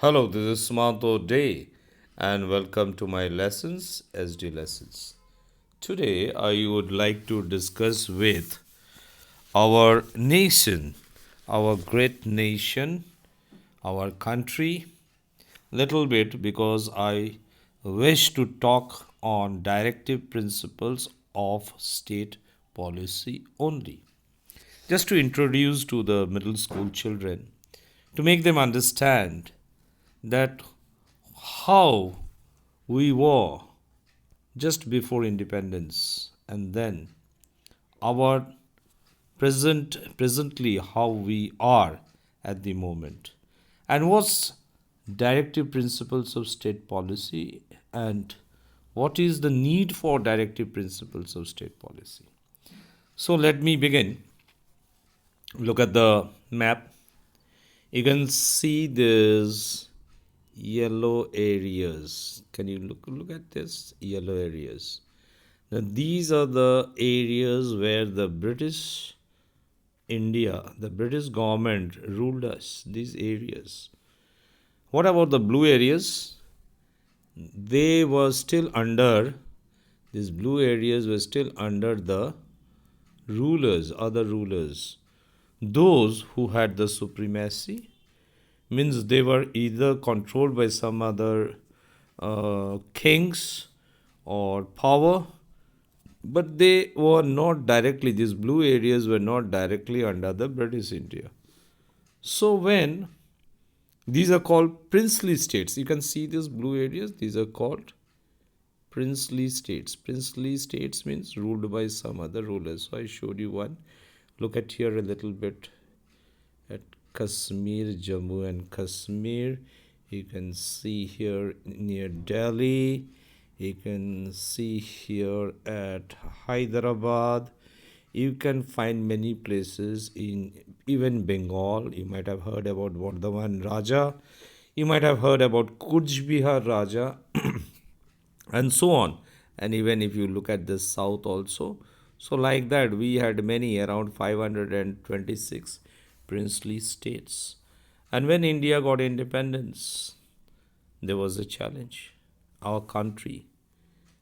Hello, this is Smarto Day and welcome to my lessons, SD Lessons. Today I would like to discuss with our nation, our great nation, our country, little bit because I wish to talk on directive principles of state policy only. Just to introduce to the middle school children, to make them understand that how we were just before independence and then our presently how we are at the moment and what's directive principles of state policy and what is the need for directive principles of state policy. So let me begin. Look at the map. You can see this yellow areas. Can you look at this yellow areas? Now these are the areas where the British India, the British government ruled us. These areas. What about the blue areas? They were still under. These blue areas were still under the rulers, other rulers. Those who had the supremacy means they were either controlled by some other kings or power, but they were not directly, these blue areas were not directly under the British India. So when these are called princely states, you can see these blue areas, these are called princely states. Princely states means ruled by some other rulers. So I showed you one. Look at here a little bit at Kashmir, Jammu and Kashmir. You can see here near Delhi. You can see here at Hyderabad. You can find many places in even Bengal. You might have heard about Vardhaman Raja. You might have heard about Kuch Bihar Raja and so on. And even if you look at the south also, so like that we had many, around 526 princely states. And when India got independence, there was a challenge. Our country,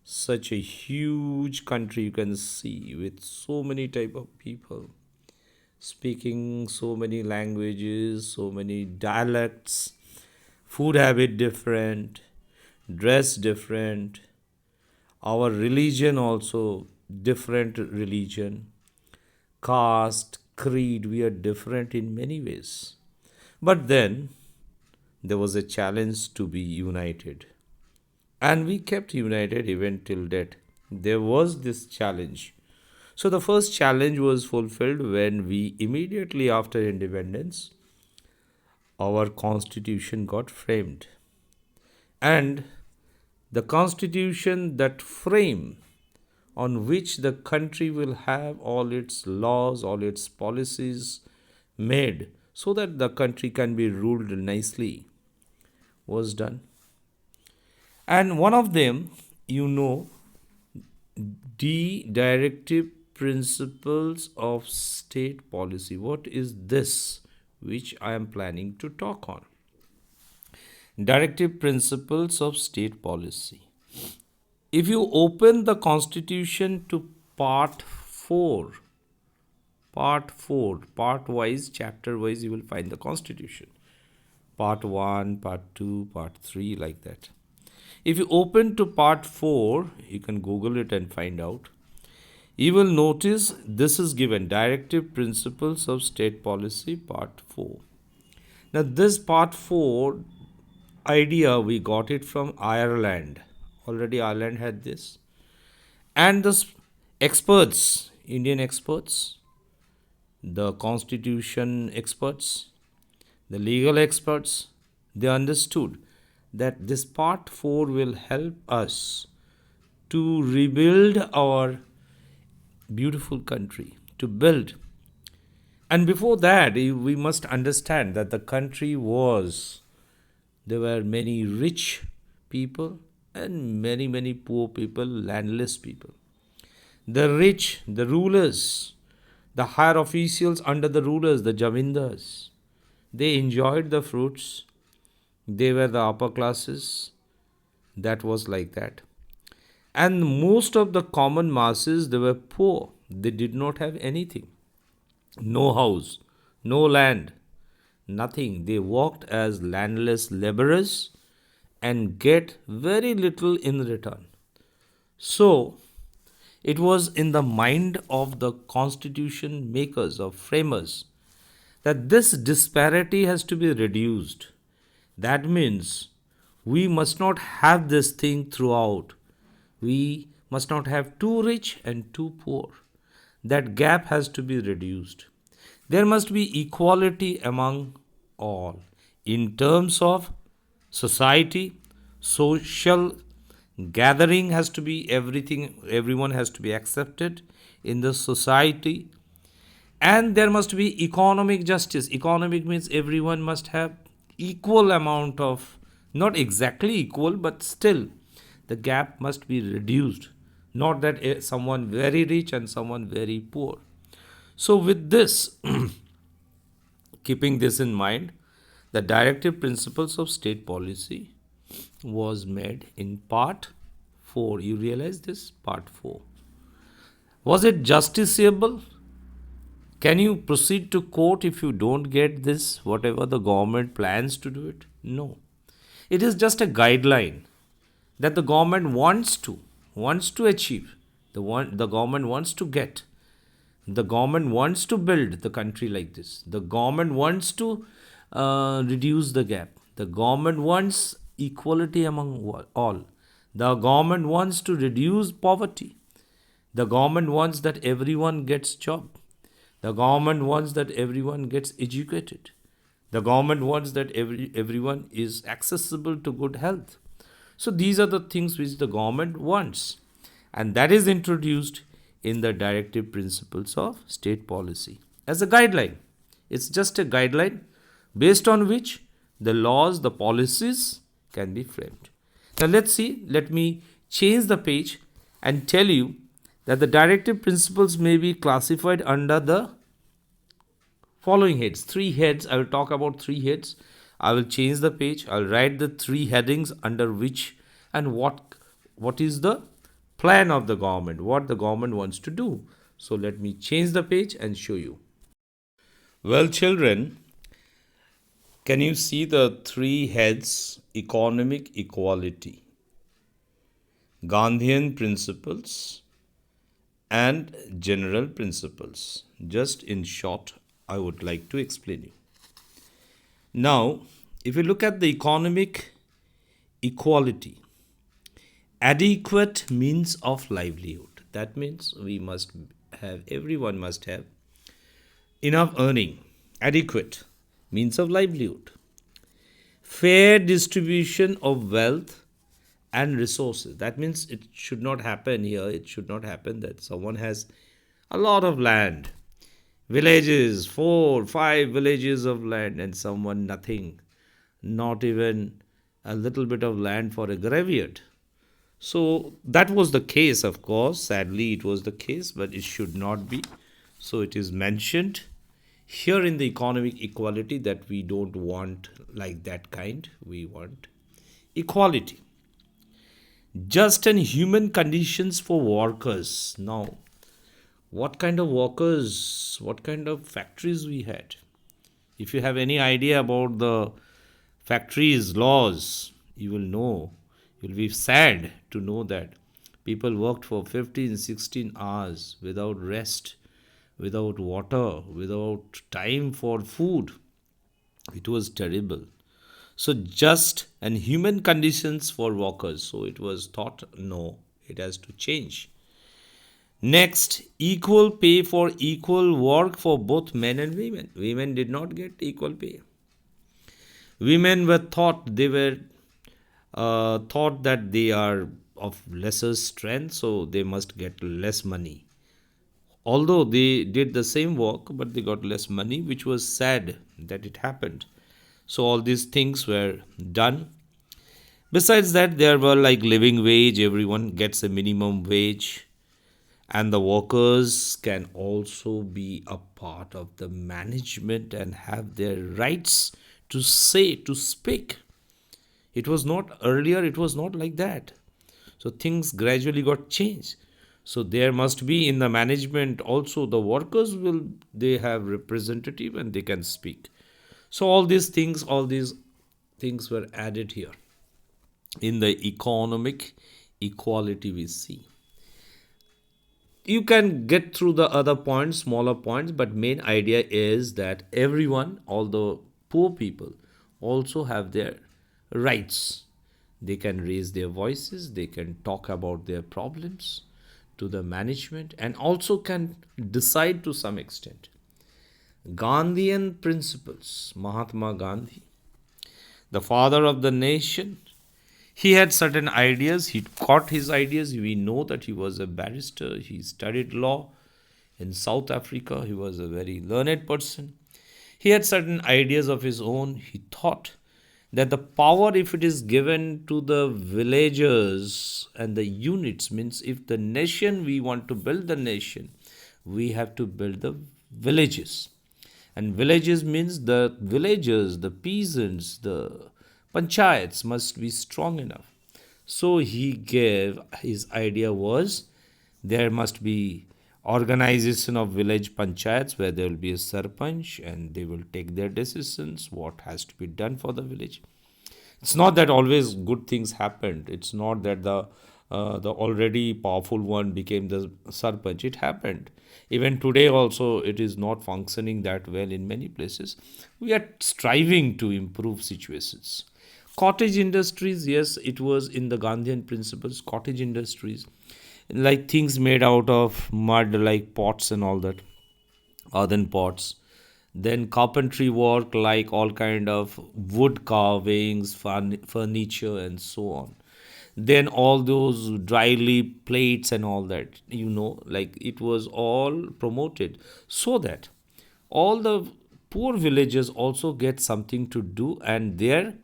such a huge country, you can see, with so many type of people speaking so many languages, so many dialects, food habit different, dress different, our religion also different religion, caste, creed, we are different in many ways. But then there was a challenge to be united. And we kept united even till death. There was this challenge. So the first challenge was fulfilled when we immediately after independence, our constitution got framed. And the constitution that frame on which the country will have all its laws, all its policies made so that the country can be ruled nicely was done. And one of them, you know, the Directive Principles of State Policy. What is this which I am planning to talk on? Directive Principles of State Policy. If you open the Constitution to part wise, chapter wise, you will find the Constitution. Part 1, part 2, part 3, like that. If you open to part 4, you can Google it and find out. You will notice this is given Directive Principles of State Policy, part 4. Now, this part 4 idea we got it from Ireland. Already Ireland had this. And the experts, Indian experts, the constitution experts, the legal experts, they understood that this part 4 will help us to rebuild our beautiful country, to build. And before that, we must understand that the country was, there were many rich people and many, many poor people, landless people. The rich, the rulers, the higher officials under the rulers, the jamindars, they enjoyed the fruits, They were the upper classes. That was like that. And most of the common masses, they were poor. They did not have anything. No house, no land, nothing. They worked as landless laborers and get very little in return. So, it was in the mind of the constitution makers or framers that this disparity has to be reduced. That means we must not have this thing throughout. We must not have too rich and too poor. That gap has to be reduced. There must be equality among all in terms of society, social gathering has to be everything, everyone has to be accepted in the society, and there must be economic justice. Economic means everyone must have equal amount of, not exactly equal, but still the gap must be reduced, not that someone very rich and someone very poor. So with this, keeping this in mind, the directive principles of state policy was made in part 4. You realize this? Part 4. Was it justiciable? Can you proceed to court if you don't get this, whatever the government plans to do it? No. It is just a guideline that the government wants to achieve. The government wants to get. The government wants to build the country like this. The government wants to reduce the gap. The government wants equality among all. The government wants to reduce poverty. The government wants that everyone gets job. The government wants that everyone gets educated. The government wants that everyone is accessible to good health. So these are the things which the government wants. And that is introduced in the directive principles of state policy as a guideline. It's just a guideline based on which the laws, the policies can be framed. Now let's see, let me change the page and tell you that the directive principles may be classified under the following heads. 3 heads. I will talk about 3 heads. I will change the page. I'll write the 3 headings under which and what is the plan of the government, what the government wants to do. So let me change the page and show you. Well, children, can you see the 3 heads? Economic equality, Gandhian principles, and general principles. Just in short, I would like to explain you. Now, if you look at the economic equality, adequate means of livelihood. That means everyone must have enough earning, adequate means of livelihood, fair distribution of wealth and resources. That means it should not happen here. It should not happen that someone has a lot of land, villages, 4, 5 villages of land, and someone nothing, not even a little bit of land for a graveyard. So that was the case, of course. Sadly, it was the case, but it should not be. So it is mentioned here in the economic equality that we don't want like that kind. We want equality. Just and human conditions for workers. Now, what kind of workers, what kind of factories we had? If you have any idea about the factories laws, you will know, you'll be sad to know that people worked for 15, 16 hours without rest, without water, without time for food. It was terrible. So just and human conditions for workers. So it was thought, no, it has to change. Next, equal pay for equal work for both men and women. Women did not get equal pay. Women were thought that they are of lesser strength, so they must get less money. Although they did the same work, but they got less money, which was sad that it happened. So all these things were done. Besides that, there were like living wage, everyone gets a minimum wage, and the workers can also be a part of the management and have their rights to say, to speak. It was not earlier, it was not like that. So things gradually got changed. So there must be in the management also the workers will they have representative and they can speak. So all these things were added here. In the economic equality we see, you can get through the other points, smaller points, but main idea is that everyone, all the poor people, also have their rights. They can raise their voices, they can talk about their problems to the management, and also can decide to some extent. Gandhian principles, Mahatma Gandhi, the father of the nation, he had certain ideas. He got his ideas. We know that he was a barrister. He studied law in South Africa. He was a very learned person. He had certain ideas of his own. He thought that the power, if it is given to the villagers and the units, means if the nation, we want to build the nation, we have to build the villages. And villages means the villagers, the peasants, the panchayats must be strong enough. So he gave, his idea was there must be organization of village panchayats where there will be a sarpanch and they will take their decisions what has to be done for the village. It's not that always good things happened. It's not that the already powerful one became the sarpanch. It happened. Even today also it is not functioning that well in many places. We are striving to improve situations. Cottage industries, yes, it was in the Gandhian principles. Cottage industries, like things made out of mud, like pots and all that, earthen pots. Then carpentry work, like all kind of wood carvings, furniture, and so on. Then all those dry leaf plates and all that, like it was all promoted so that all the poor villages also get something to do and their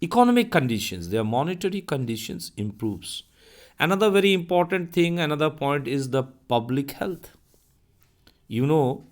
economic conditions, their monetary conditions improves. Another very important thing, another point is the public health. you know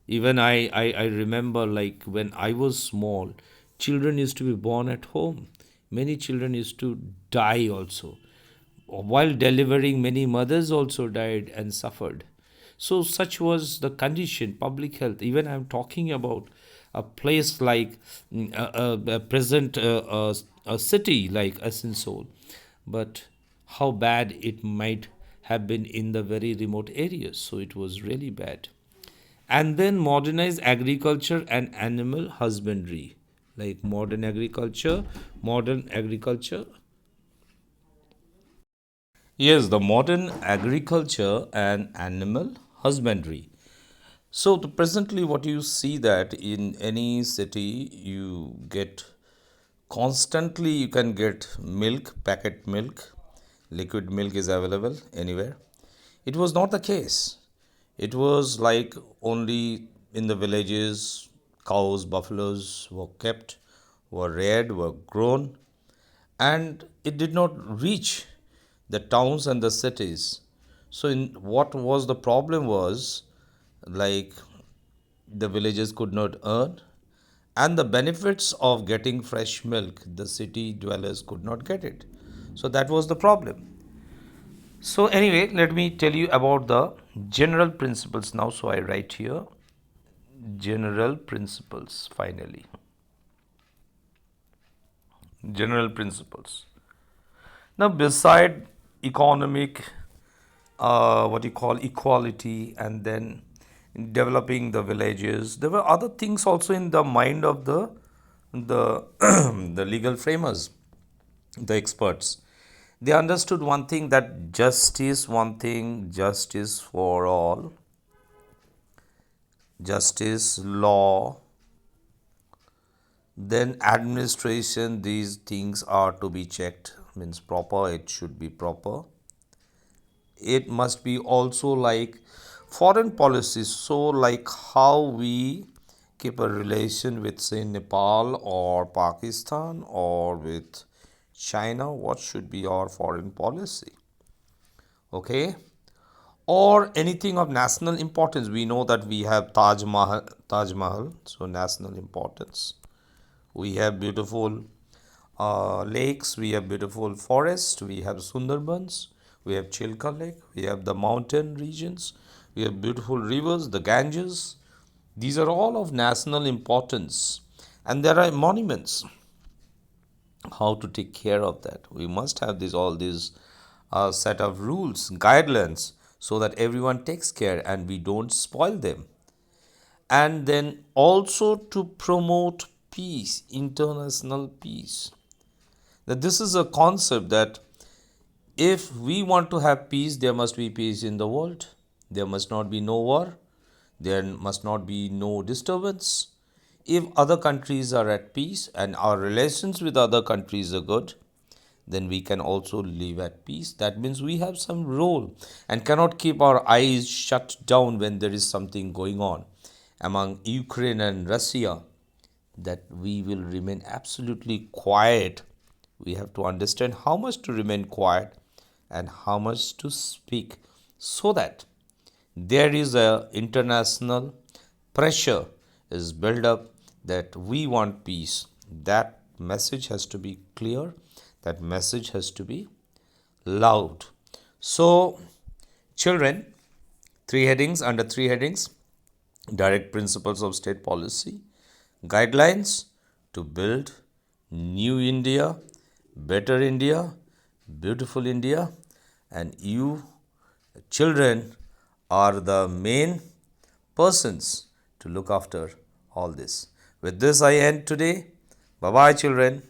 Even I remember, like when I was small, children used to be born at home. Many children used to die also. While delivering, many mothers also died and suffered. So such was the condition, public health. Even I'm talking about a place like a present a city like Asansol, but how bad it might have been in the very remote areas. So it was really bad. And then modernize agriculture and animal husbandry, like modern agriculture. Yes, the modern agriculture and animal husbandry. So presently, what you see that in any city, you get constantly you can get milk, packet milk, liquid milk is available anywhere. It was not the case. It was like only in the villages, cows, buffaloes were kept, were reared, were grown, and it did not reach the towns and the cities. So in what was the problem was, like, the villages could not earn, and the benefits of getting fresh milk the city dwellers could not get it. So that was the problem. So anyway, let me tell you about the general principles now. So I write here general principles. Finally, general principles. Now, beside economic, what you call equality, and then developing the villages, there were other things also in the mind of the the legal framers, the experts. They understood one thing, that justice, one thing, justice for all, justice, law, then administration, these things are to be checked, means proper, it should be proper. It must be also like foreign policies, so like how we keep a relation with, say, Nepal or Pakistan or with China, what should be our foreign policy, okay? Or anything of national importance. We know that we have Taj Mahal, so national importance. We have beautiful lakes, we have beautiful forests, we have Sundarbans, we have Chilka Lake, we have the mountain regions, we have beautiful rivers, the Ganges. These are all of national importance, and there are monuments. How to take care of that? We must have these all these set of rules, guidelines, so that everyone takes care and we don't spoil them. And then also to promote peace, international peace. That this is a concept that if we want to have peace, there must be peace in the world. There must not be no war. There must not be no disturbance. If other countries are at peace and our relations with other countries are good, then we can also live at peace. That means we have some role and cannot keep our eyes shut down when there is something going on among Ukraine and Russia, that we will remain absolutely quiet. We have to understand how much to remain quiet and how much to speak, so that there is a international pressure is built up that we want peace. That message has to be clear, that message has to be loud. So children, three headings, under three headings: direct principles of state policy, guidelines to build new India, better India, beautiful India, and you children are the main persons to look after all this. With this, I end today. Bye bye, children.